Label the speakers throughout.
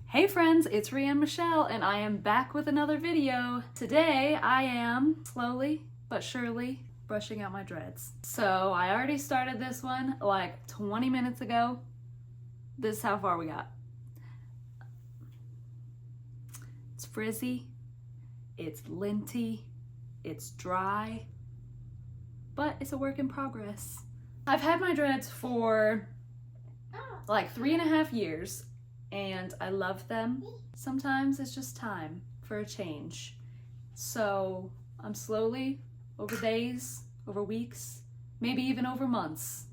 Speaker 1: Hey friends, it's Rianne Michelle and I am back with another video. Today I am slowly but surely brushing out my dreads. So I already started this one like 20 minutes ago. This is how far we got. It's frizzy, it's linty, it's dry, but it's a work in progress. I've had my dreads for like 3.5 years and I love them. Sometimes it's just time for a change. So I'm slowly, over days, over weeks, maybe even over months,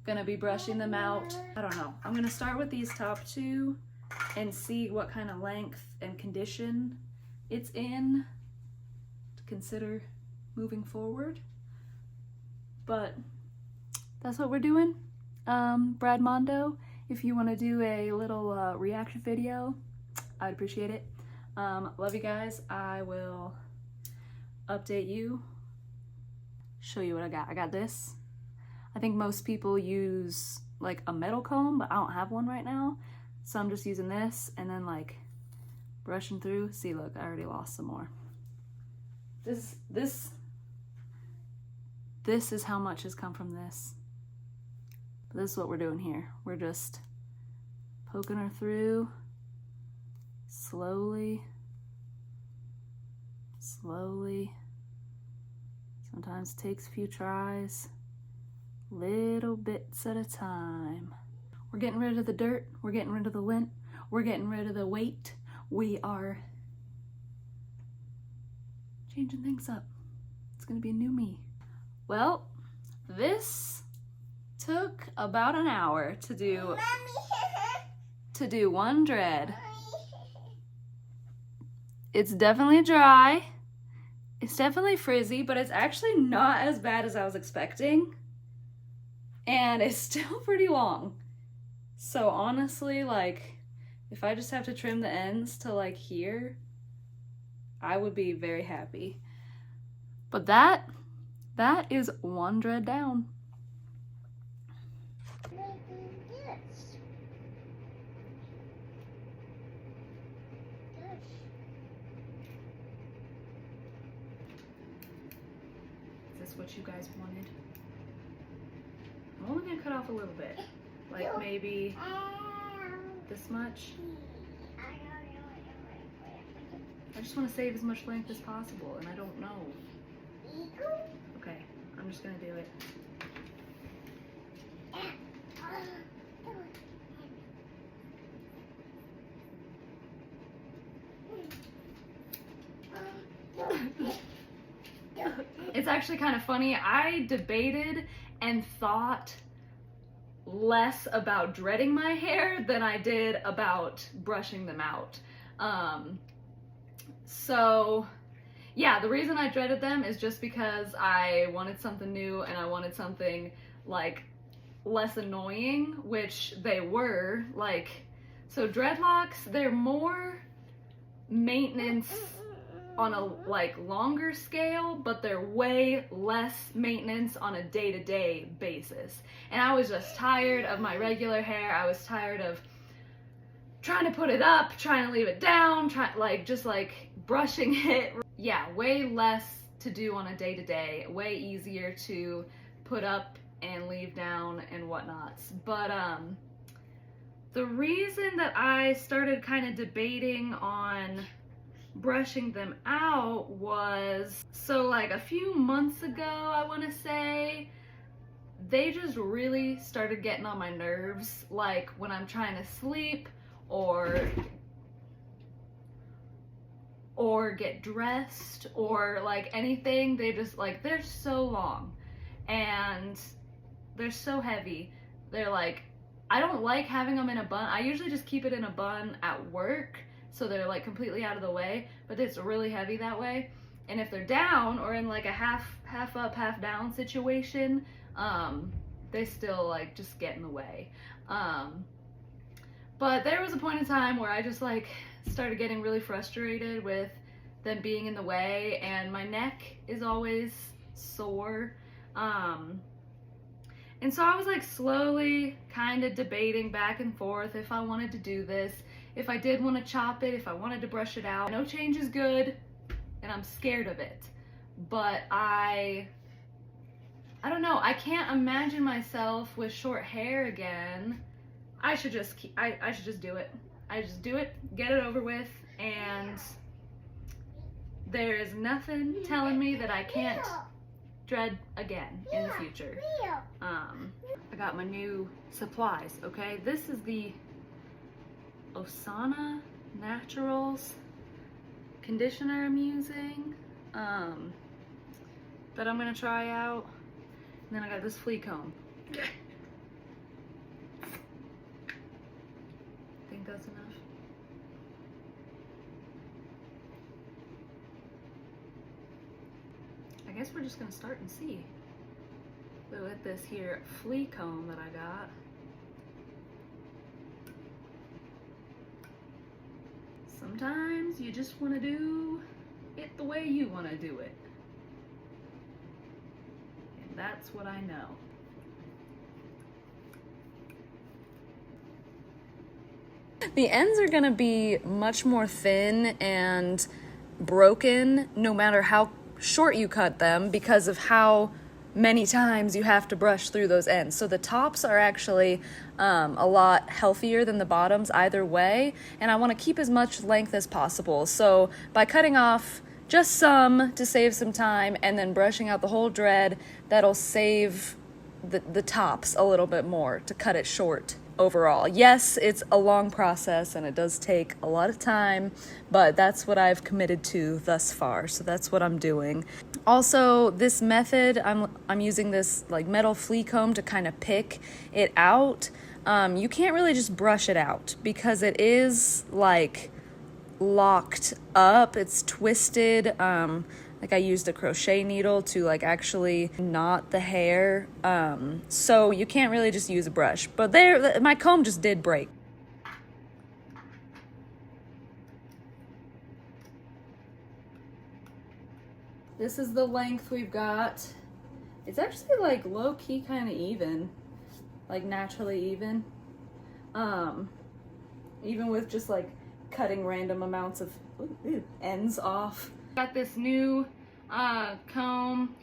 Speaker 1: gonna be brushing them out. I don't know. I'm gonna start with these top two and see what kind of length and condition it's in to consider moving forward. But that's what we're doing. Brad Mondo, if you want to do a little reaction video, I'd appreciate it. Love you guys. I will update you, show you what I got. I got this. I think most people use like a metal comb, but I don't have one right now. So I'm just using this and then like brushing through. See, look, I already lost some more. This is how much has come from this. This is what we're doing here. We're just poking her through slowly, slowly. Sometimes it takes a few tries, little bits at a time. We're getting rid of the dirt. We're getting rid of the lint. We're getting rid of the weight. We are changing things up. It's gonna be a new me. Well, this took about an hour to do one dread. It's definitely dry. It's definitely frizzy, but it's actually not as bad as I was expecting. And it's still pretty long. So honestly, like, if I just have to trim the ends to like here, I would be very happy. But that is one dread down. Is this what you guys wanted? I'm only gonna cut off a little bit. Like maybe this much. I just want to save as much length as possible and I don't know. Okay, I'm just gonna do it. It's actually kind of funny. I debated and thought less about dreading my hair than I did about brushing them out. So yeah, the reason I dreaded them is just because I wanted something new and I wanted something like less annoying, which they were. Like, so dreadlocks, they're more maintenance on a like longer scale, but they're way less maintenance on a day-to-day basis. And I was just tired of my regular hair. I was tired of trying to put it up, trying to leave it down, just brushing it. Yeah, way less to do on a day-to-day, way easier to put up and leave down and whatnot. But the reason that I started kind of debating on brushing them out was, so like a few months ago, I want to say, they just really started getting on my nerves. Like when I'm trying to sleep or get dressed or like anything, they just like, they're so long and they're so heavy. They're like, I don't like having them in a bun. I usually just keep it in a bun at work, so they're like completely out of the way, but it's really heavy that way. And if they're down or in like a half up, half down situation, they still like just get in the way. But there was a point in time where I just like started getting really frustrated with them being in the way, and my neck is always sore. And so I was like slowly kind of debating back and forth if I wanted to do this, if I did want to chop it, if I wanted to brush it out. No change is good, and I'm scared of it. But I don't know. I can't imagine myself with short hair again. I should just I should just do it. I just do it, get it over with, and there is nothing telling me that I can't dread again in the future. I got my new supplies, okay? This is the Osana Naturals conditioner I'm using, that I'm gonna try out. And then I got this flea comb. Think that's enough? I guess we're just gonna start and see. But with this here flea comb that I got, sometimes you just want to do it the way you want to do it. And that's what I know. The ends are gonna be much more thin and broken no matter how short you cut them because of how many times you have to brush through those ends. So the tops are actually a lot healthier than the bottoms either way, and I want to keep as much length as possible. So by cutting off just some to save some time and then brushing out the whole dread, that'll save the tops a little bit more to cut it short overall. Yes, it's a long process and it does take a lot of time, but that's what I've committed to thus far, so that's what I'm doing. Also, this method, I'm using this like metal flea comb to kind of pick it out. You can't really just brush it out because it is like locked up, it's twisted. Like I used a crochet needle to like actually knot the hair. So you can't really just use a brush. But there, my comb just did break. This is the length we've got. It's actually like low-key kind of even, like naturally even. Even with just like cutting random amounts of ends off. Got this new comb.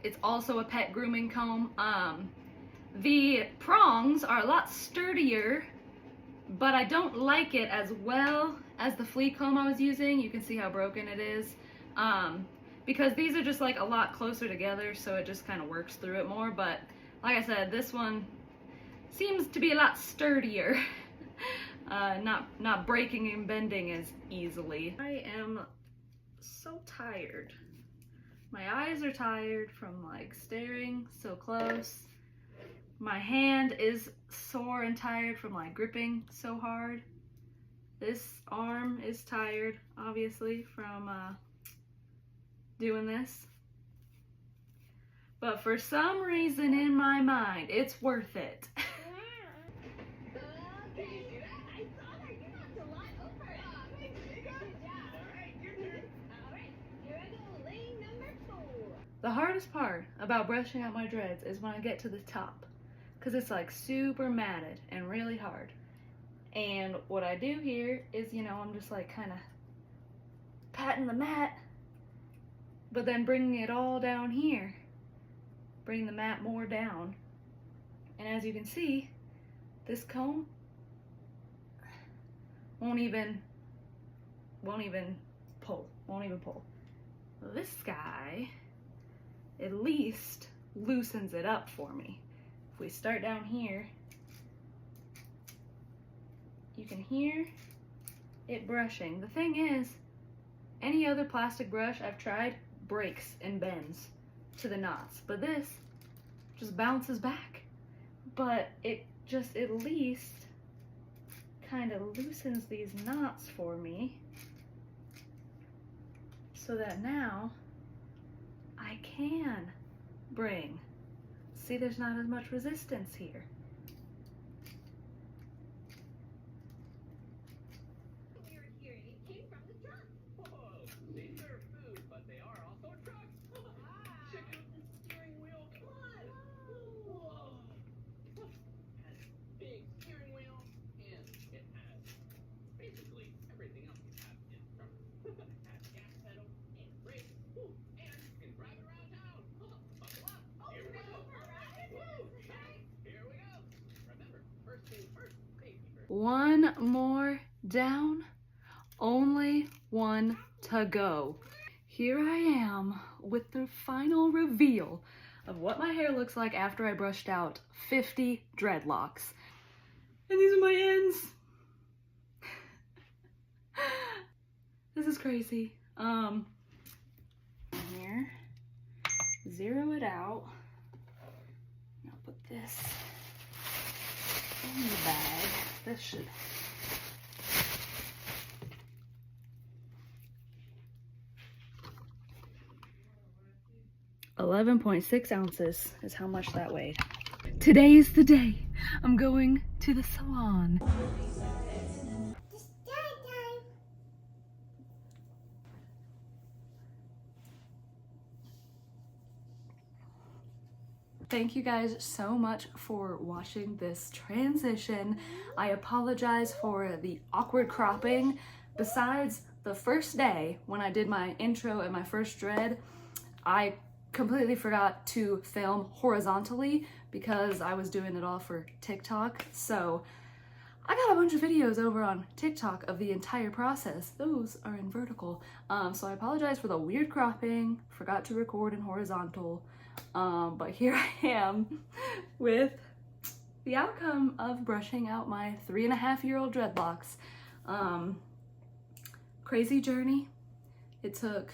Speaker 1: It's also a pet grooming comb. The prongs are a lot sturdier, but I don't like it as well as the flea comb I was using. You can see how broken it is. Because these are just like a lot closer together, so it just kind of works through it more. But like I said, this one seems to be a lot sturdier. Not breaking and bending as easily. I am so tired. My eyes are tired from like staring so close. My hand is sore and tired from like gripping so hard. This arm is tired, obviously, from doing this. But for some reason in my mind, it's worth it. The hardest part about brushing out my dreads is when I get to the top, because it's like super matted and really hard. And what I do here is, you know, I'm just like kind of patting the mat, but then bringing it all down here, bring the mat more down. And as you can see, this comb won't even pull. This guy at least loosens it up for me. If we start down here, you can hear it brushing. The thing is, any other plastic brush I've tried breaks and bends to the knots, but this just bounces back. But it just at least kind of loosens these knots for me so that now I can bring. See, there's not as much resistance here. One more down, only one to go. Here I am with the final reveal of what my hair looks like after I brushed out 50 dreadlocks. And these are my ends. This is crazy. Here, zero it out. Now put this in the bag. This should. $11.6 ounces is how much that weighed. Today is the day. I'm going to the salon. Thank you guys so much for watching this transition. I apologize for the awkward cropping. Besides the first day when I did my intro and my first dread, I completely forgot to film horizontally because I was doing it all for TikTok. So I got a bunch of videos over on TikTok of the entire process. Those are in vertical. So I apologize for the weird cropping, forgot to record in horizontal. But here I am with the outcome of brushing out my 3.5-year-old dreadlocks. Crazy journey. It took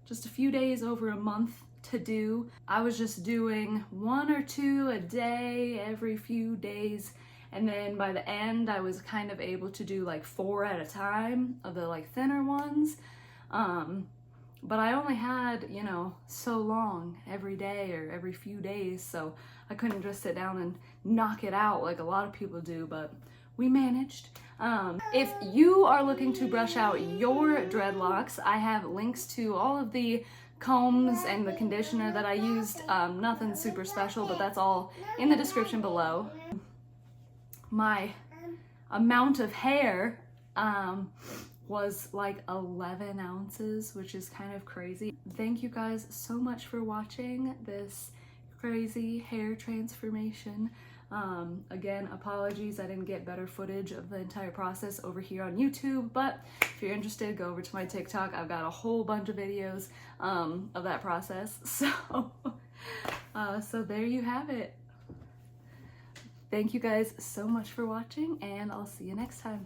Speaker 1: just a few days, over a month to do. I was just doing 1 or 2 a day every few days, and then by the end I was kind of able to do like 4 at a time of the like thinner ones. But I only had, you know, so long every day or every few days, so I couldn't just sit down and knock it out like a lot of people do, but we managed. If you are looking to brush out your dreadlocks, I have links to all of the combs and the conditioner that I used. Nothing super special, but that's all in the description below. My amount of hair was like 11 ounces, which is kind of crazy. Thank you guys so much for watching this crazy hair transformation. Again, apologies I didn't get better footage of the entire process over here on YouTube, but if you're interested, go over to my TikTok. I've got a whole bunch of videos of that process. So there you have it. Thank you guys so much for watching, and I'll see you next time.